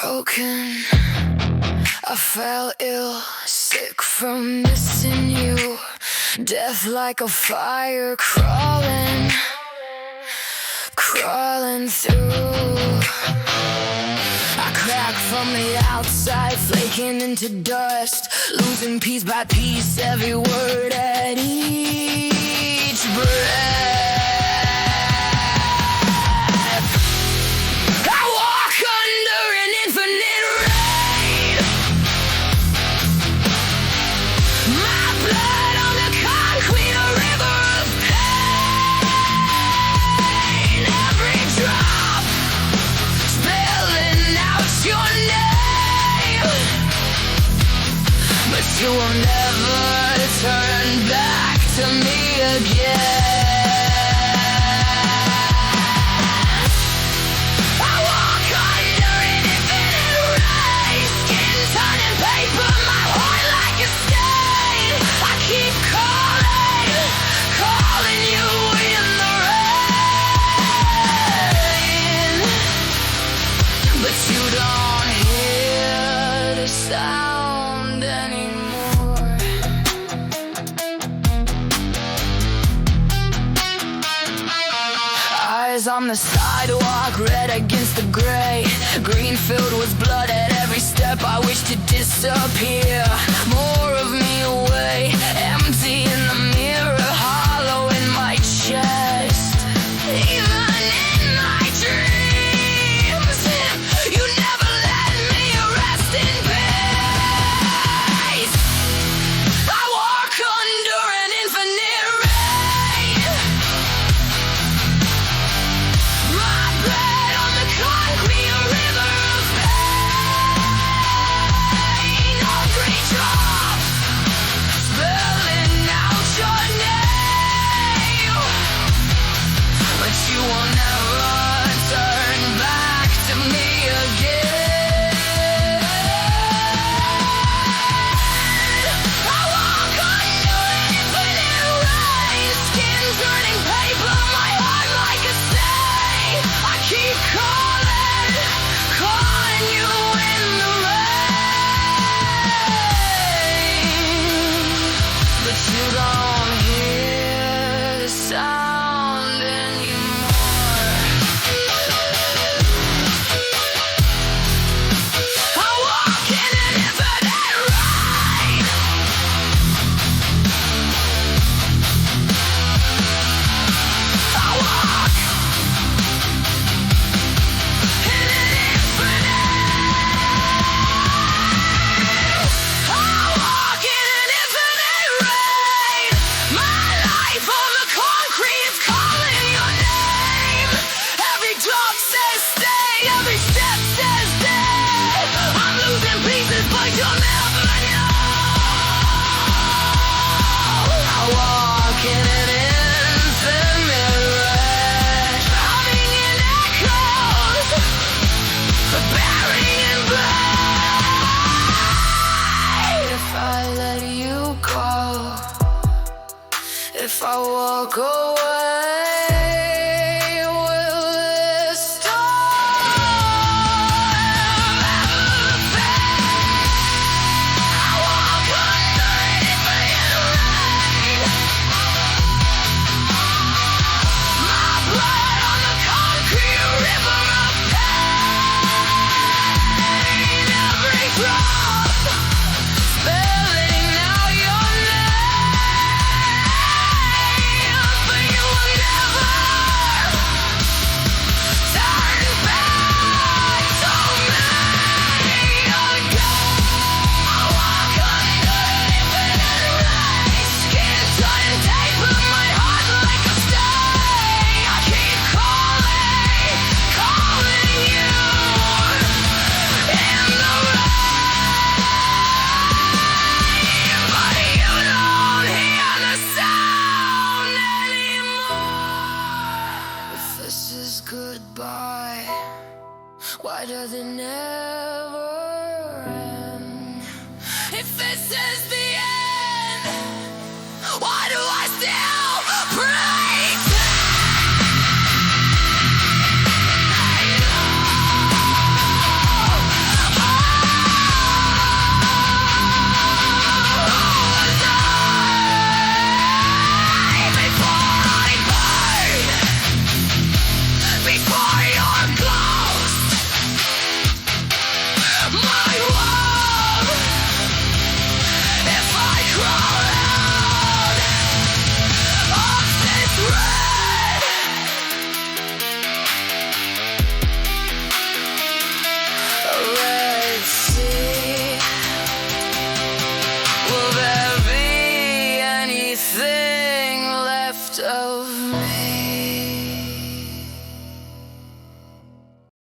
broken. I fell ill, sick from missing you. Death like a fire crawling through. I crack from the outside, flaking into dust, losing piece by piece every word at each breath. You will never turn back to me again. I walk under an infinite ray, skin turning paper, my heart like a stain. I keep calling you in the rain, but you don't hear the sound anymore. On the sidewalk, red against the gray, green filled with blood at every step. I wish to disappear, more of me away, empty in the mirror, hollow in my chest. Even in my dreams, you never let me rest in peace. I walk under an infinite rain, if I walk away, will this storm ever fade? I walk under an infinite rain, my blood on the concrete river of pain. Every drop spelling out your name, but you will never turn back to me again. I walk under an infinite rain, skin turning paper, my heart like a stain. I keep calling you in the rain, but you don't hear the sound anymore. If this is goodbye, why does it never end? If this is